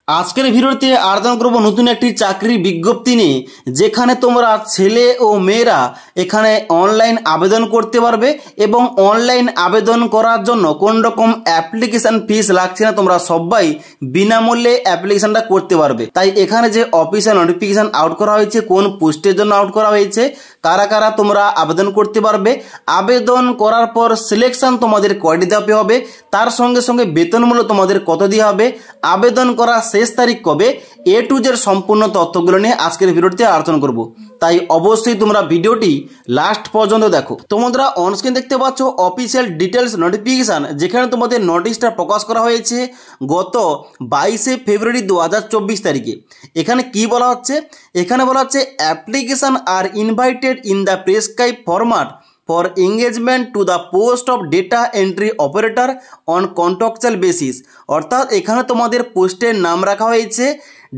আজকের ভিডিওতে আলোচনা করব নতুন একটি চাকরির বিজ্ঞপ্তি নিয়ে, যেখানে তোমরা ছেলে ও মেয়েরা এখানে অনলাইন আবেদন করতে পারবে এবং অনলাইন আবেদন করার জন্য কোন রকম অ্যাপ্লিকেশন ফিস লাগছে না। তোমরা সবাই বিনামূল্যে অ্যাপ্লিকেশনটা করতে পারবে। তাই এখানে যে অফিসিয়াল নোটিফিকেশন আউট করা হয়েছে, কোন পোস্টের জন্য আউট করা হয়েছে, কারা কারা তোমরা আবেদন করতে পারবে, আবেদন করার পর সিলেকশন তোমাদের কয়টি ধাপে হবে, তার সঙ্গে সঙ্গে বেতনমূল্য তোমাদের কত দিয়ে হবে, আবেদন করা শেষ তারিখ কবে, এ টু জেড সম্পূর্ণ তথ্যগুলো নিয়ে আজকের ভিডিওতে আলোচনা করব। তাই অবশ্যই তোমরা ভিডিওটি লাস্ট পর্যন্ত দেখো। তোমরা অনস্ক্রিন দেখতে পাচ্ছ অফিসিয়াল ডিটেলস নোটিফিকেশন, যেখানে তোমাদের নোটিশটা প্রকাশ করা হয়েছে গত 22 ফেব্রুয়ারি 2024 তারিখে। এখানে কি বলা হচ্ছে? এখানে বলা হচ্ছে application are invited in the prescribe format for engagement to the post of data entry operator on contractual basis। অর্থাৎ এখানে তোমাদের পোস্টের নাম রাখা হয়েছে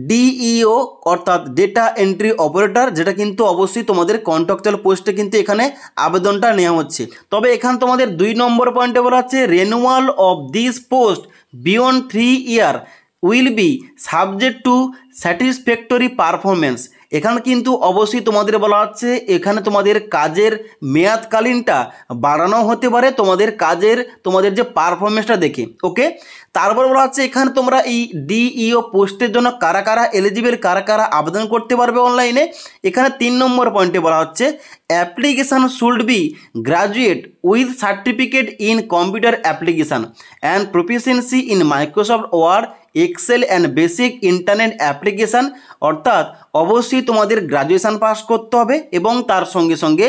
ডিইও অর্থাৎ ডেটা এন্ট্রি অপারেটর, যেটা কিন্তু অবশ্যই তোমাদের কন্ট্রাকচুয়াল পোস্টে কিন্তু এখানে আবেদনটা নেওয়া হচ্ছে। তবে এখানে তোমাদের 2 নম্বর পয়েন্টে বলা হচ্ছে renewal of this post beyond 3 year will be subject to satisfactory performance. এখানে কিন্তু অবশ্যই তোমাদের বলা হচ্ছে এখানে তোমাদের কাজের মেয়াদকালীনটা বাড়ানো হতে পারে তোমাদের যে পারফরমেন্সটা দেখে। ওকে, তারপর বলা হচ্ছে এখানে তোমরা এই ডিইও পোস্টের জন্য কারা কারা এলিজিবল, কারা কারা আবেদন করতে পারবে অনলাইনে। এখানে 3 নম্বর পয়েন্টে বলা হচ্ছে application should be graduate with certificate in computer application and proficiency in Microsoft Word, Excel and basic internet application. অর্থাৎ অবশ্যই তোমাদের গ্রাজুয়েশান পাস করতে হবে এবং তার সঙ্গে সঙ্গে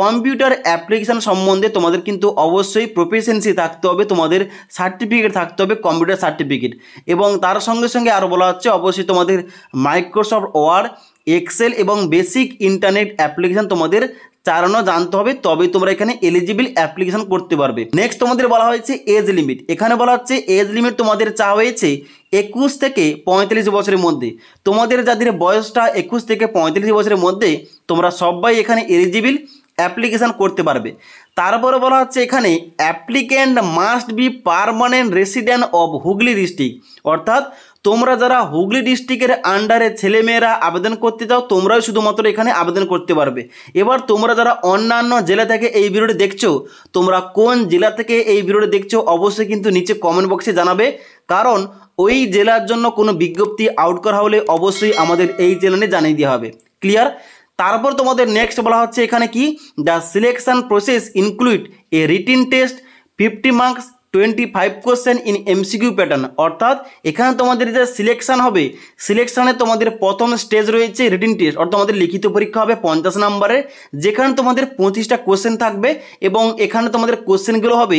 কম্পিউটার অ্যাপ্লিকেশান সম্বন্ধে তোমাদের কিন্তু অবশ্যই প্রফিসিয়েন্সি থাকতে হবে, তোমাদের সার্টিফিকেট থাকতে হবে, কম্পিউটার সার্টিফিকেট। এবং তার সঙ্গে সঙ্গে আরও বলা হচ্ছে অবশ্যই তোমাদের মাইক্রোসফট ওয়ার্ড, এক্সেল এবং বেসিক ইন্টারনেট অ্যাপ্লিকেশান তোমাদের চালানো জানতে হবে, তবে তোমরা এখানে এলিজিবল অ্যাপ্লিকেশন করতে পারবে। নেক্সট তোমাদের বলা হয়েছে এজ লিমিট। এখানে বলা হচ্ছে এজ লিমিট তোমাদের চাওয়া হয়েছে 21 থেকে 35 বছরের মধ্যে। তোমাদের যাদের বয়সটা 21 থেকে 35 বছরের মধ্যে তোমরা সবাই এখানে এলিজিবল অ্যাপ্লিকেশান করতে পারবে। তারপরে বলা হচ্ছে এখানে applicant must be permanent resident of Hooghly district. অর্থাৎ তোমরা যারা হুগলি ডিস্ট্রিক্টের আন্ডারে ছেলেমেয়েরা আবেদন করতে চাও, তোমরাই শুধুমাত্র এখানে আবেদন করতে পারবে। এবার তোমরা যারা অন্যান্য জেলা থেকে এই ভিডিওটি দেখছো, তোমরা কোন জেলা থেকে এই ভিডিওটি দেখছো অবশ্যই কিন্তু নিচে কমেন্ট বক্সে জানাবে, কারণ ওই জেলার জন্য কোনো বিজ্ঞপ্তি আউট করা হলে অবশ্যই আমাদের এই চ্যানেলে জানিয়ে দেওয়া হবে। ক্লিয়ার? তারপর তোমাদের নেক্সট বলা হচ্ছে এখানে কি, the selection process include A written test 50 marks 25 question in MCQ pattern. অর্থাৎ এখানে তোমাদের যে সিলেকশন হবে, সিলেকশানে তোমাদের প্রথম স্টেজ রয়েছে রিটিন টেস্ট, অর্থাৎ তোমাদের লিখিত পরীক্ষা হবে 50 নম্বরের, যেখানে তোমাদের 25টা কোয়েশ্চেন থাকবে এবং এখানে তোমাদের কোয়েশ্চেনগুলো হবে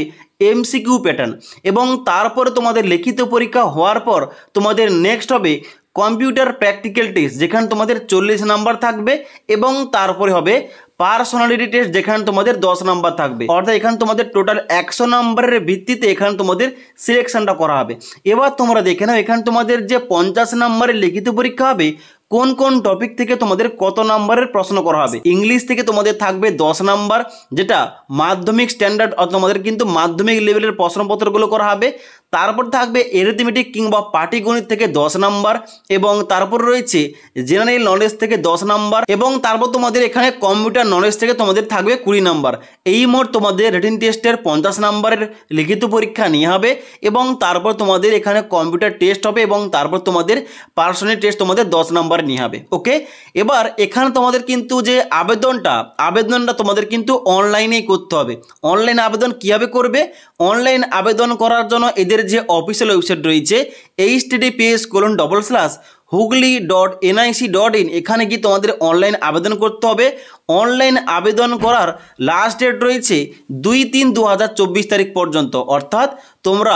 এমসিকিউ প্যাটার্ন। এবং তারপরে তোমাদের লিখিত পরীক্ষা হওয়ার পর তোমাদের নেক্সট হবে কম্পিউটার প্র্যাকটিক্যাল টেস্ট, যেখানে তোমাদের 40 নাম্বার থাকবে এবং তারপরে হবে পার্সোনালিটি টেস্ট, যেখানে তোমাদের 10 নাম্বার থাকবে। অর্থাৎ এখানে তোমাদের টোটাল 100 নাম্বারের ভিত্তিতে এখানে তোমাদের সিলেকশনটা করা হবে। এবার তোমরা দেখে নাও এখানে তোমাদের যে 50 নাম্বারের লিখিত পরীক্ষা হবে, কোন কোন টপিক থেকে তোমাদের কত নাম্বারের প্রশ্ন করা হবে। ইংলিশ থেকে তোমাদের থাকবে 10 নাম্বার, যেটা মাধ্যমিক স্ট্যান্ডার্ড, তোমাদের কিন্তু মাধ্যমিক লেভেলের প্রশ্নপত্রগুলো করা হবে। তারপর থাকবে অ্যারিথমেটিক কিংবা পাটিগণিত থেকে 10 নাম্বার এবং তারপর রয়েছে জেনারেল নলেজ থেকে 10 নাম্বার এবং তারপর তোমাদের এখানে কম্পিউটার নলেজ থেকে তোমাদের থাকবে 20 নাম্বার। এই মোট তোমাদের রিটিন টেস্টের 50 নাম্বারের লিখিত পরীক্ষা নিয়ে হবে এবং তারপর তোমাদের এখানে কম্পিউটার টেস্ট হবে এবং তারপর তোমাদের পার্সোনাল টেস্ট তোমাদের 10 নাম্বার নিয়ে হবে। ওকে, এবার এখানে তোমাদের কিন্তু যে আবেদনটা তোমাদের কিন্তু অনলাইনেই করতে হবে। অনলাইন আবেদন কীভাবে করবে? অনলাইন আবেদন করার জন্য এদের যে অফিসিয়াল ওয়েবসাইট রয়েছে https://hugli.nic.in, এখানে গিয়ে তোমাদের অনলাইন আবেদন করতে হবে। অনলাইন আবেদন করার লাস্ট ডেট রয়েছে 2/3/2024 তারিখ পর্যন্ত। অর্থাৎ তোমরা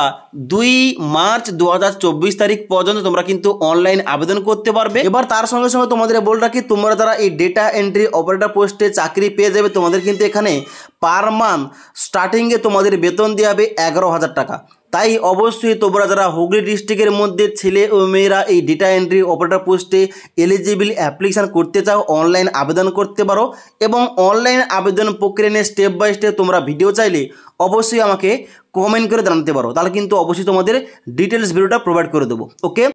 2 মার্চ 2024 তারিখ পর্যন্ত তোমরা কিন্তু অনলাইন আবেদন করতে পারবে। এবার তার সঙ্গে সঙ্গে তোমাদের বলে রাখি, তোমরা যারা এই ডেটা এন্ট্রি অপারেটর পোস্টে চাকরি পেয়ে যাবে, তোমাদের কিন্তু এখানে পার মান্থ স্টার্টিংয়ে তোমাদের বেতন দেওয়া হবে 11,000 টাকা। তাই অবশ্যই তোমরা যারা হুগলি ডিস্ট্রিক্টের মধ্যে ছেলে ও মেয়েরা এই ডেটা এন্ট্রি অপারেটর পোস্টে এলিজিবল অ্যাপ্লিকেশান করতে চাও, অনলাইন আবেদন করতে পারো। এবং অনলাইন আবেদন প্রক্রিয়া নিয়ে স্টেপ বাই স্টেপ তোমরা ভিডিও চাইলে অবশ্যই আমাকে কমেন্ট করে জানাতে পারো, তাহলে কিন্তু অবশ্যই তোমাদের ডিটেলস ভিডিওটা প্রোভাইড করে দেবো। ওকে।